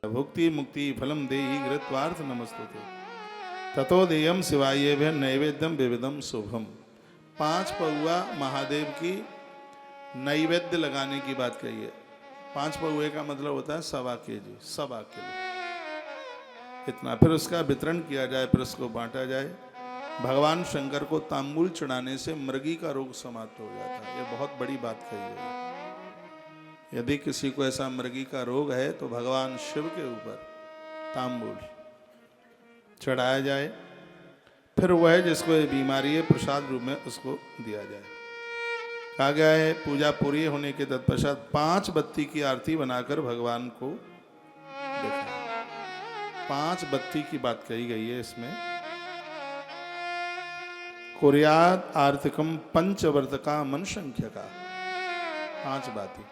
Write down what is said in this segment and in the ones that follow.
भुक्ति मुक्ति फलम देहि घृत्वार्थ नमस्तुते ततो देयम शिवाय नैवेद्यम विविधम शुभम। 5 पौआ महादेव की नैवेद्य लगाने की बात कही है। 5 पौए का मतलब होता है 1.25 केजी, 1.25 किलो इतना। फिर उसका वितरण किया जाए, फिर उसको बांटा जाए। भगवान शंकर को तांबूल चढ़ाने से मृगी का रोग समाप्त हो जाता है। ये बहुत बड़ी बात कही है। यदि किसी को ऐसा मृगी का रोग है तो भगवान शिव के ऊपर तांबूल चढ़ाया जाए, फिर वह जिसको ये बीमारी है प्रसाद रूप में उसको दिया जाए। कहा गया है पूजा पूरी होने के तत्पश्चात 5 बत्ती की आरती बनाकर भगवान को देखा। 5 बत्ती की बात कही गई है इसमें। कुर्यात आर्तिकम पंचवर्तका मन संख्या का 5 बातें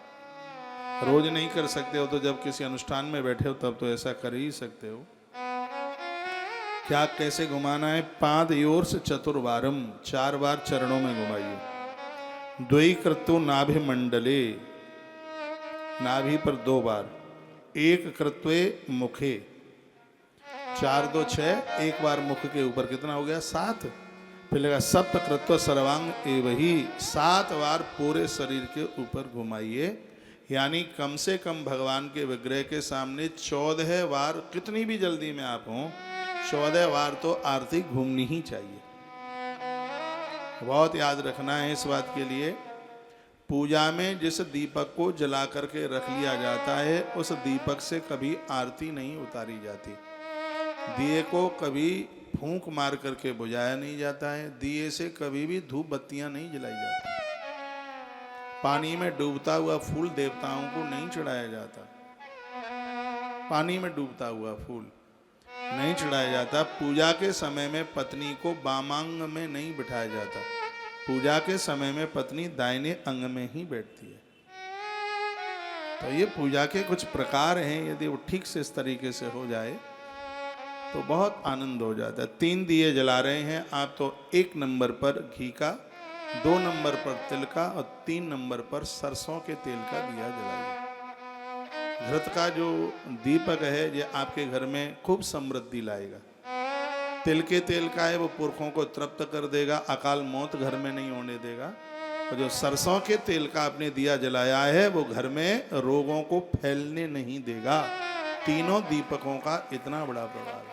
रोज नहीं कर सकते हो तो जब किसी अनुष्ठान में बैठे हो तब तो ऐसा कर ही सकते हो। क्या कैसे घुमाना है? पादयोर से चतुर्वारम 4 बार चरणों में घुमाइए। द्वि कृत्यो नाभि मंडले नाभि पर 2 बार। 1 कृत्वे मुखे 4 2 6 1 बार मुख के ऊपर कितना हो गया 7। फिर लगा सप्त कृत्व सर्वांग एवही 7 बार पूरे शरीर के ऊपर घुमाइए। यानी कम से कम भगवान के विग्रह के सामने 14 बार, कितनी भी जल्दी में आप हों 14 बार तो आरती घूमनी ही चाहिए। बहुत याद रखना है इस बात के लिए। पूजा में जिस दीपक को जला करके रख लिया जाता है उस दीपक से कभी आरती नहीं उतारी जाती। दिए को कभी फूंक मार करके बुझाया नहीं जाता है। दिए से कभी भी धूप बत्तियां नहीं जलाई जाती। पानी में डूबता हुआ फूल देवताओं को नहीं चढ़ाया जाता। पानी में डूबता हुआ फूल नहीं चढ़ाया जाता। पूजा के समय में पत्नी को वामांग में नहीं बिठाया जाता। पूजा के समय में पत्नी दाहिने अंग में ही बैठती है। तो ये पूजा के कुछ प्रकार हैं। यदि वो ठीक से इस तरीके से हो जाए तो बहुत आनंद हो जाता है। 3 दिए जला रहे हैं आप तो 1 नंबर पर घी का, 2 नंबर पर तिल का और 3 नंबर पर सरसों के तेल का दिया जलाइए। घृत का जो दीपक है ये आपके घर में खूब समृद्धि लाएगा। तिल के तेल का है वो पुरखों को तृप्त कर देगा, अकाल मौत घर में नहीं होने देगा। और जो सरसों के तेल का आपने दिया जलाया है वो घर में रोगों को फैलने नहीं देगा। तीनों दीपकों का इतना बड़ा प्रभाव है।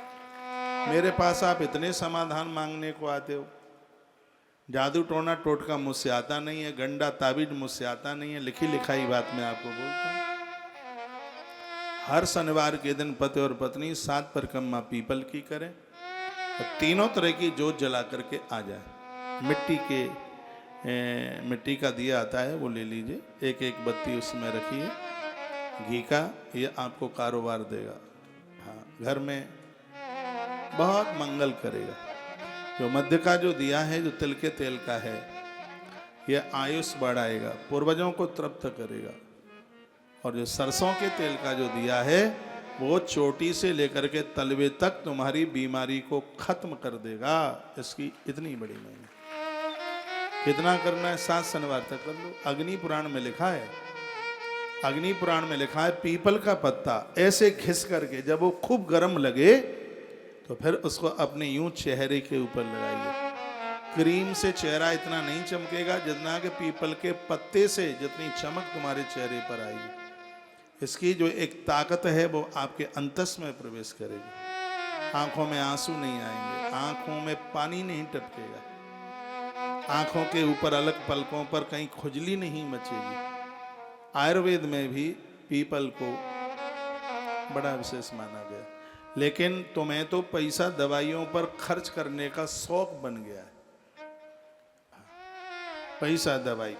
मेरे पास आप इतने समाधान मांगने को आते हो। जादू टोना टोटका मुझसे आता नहीं है, गंडा ताबीज मुझसे आता नहीं है। लिखी लिखाई बात मैं आपको बोलता हूँ। हर शनिवार के दिन पति और पत्नी 7 परिक्रमा पीपल की करें और तीनों तरह की जोत जला करके आ जाए। मिट्टी का दिया आता है वो ले लीजिए, 1 बत्ती उसमें रखिए घी का। ये आपको कारोबार देगा। हाँ, घर में बहुत मंगल करेगा। जो मध्य का जो दिया है जो तिल के तेल का है ये आयुष बढ़ाएगा, पूर्वजों को तृप्त करेगा। और जो सरसों के तेल का जो दिया है वो चोटी से लेकर के तलवे तक तुम्हारी बीमारी को खत्म कर देगा। इसकी इतनी बड़ी महिमा। कितना करना है? 7 शनिवार तक कर लो। अग्नि पुराण में लिखा है, अग्नि पुराण में लिखा है पीपल का पत्ता ऐसे घिस करके जब वो खूब गर्म लगे तो फिर उसको अपने यूं चेहरे के ऊपर लगाइए। क्रीम से चेहरा इतना नहीं चमकेगा जितना कि पीपल के पत्ते से जितनी चमक तुम्हारे चेहरे पर आएगी। इसकी जो एक ताकत है वो आपके अंतस में प्रवेश करेगी। आंखों में आंसू नहीं आएंगे, आंखों में पानी नहीं टपकेगा, आंखों के ऊपर अलग पलकों पर कहीं खुजली नहीं मचेगी। आयुर्वेद में भी पीपल को बड़ा विशेष माना गया। लेकिन तुम्हें तो पैसा दवाइयों पर खर्च करने का शौक बन गया है। पैसा दवाई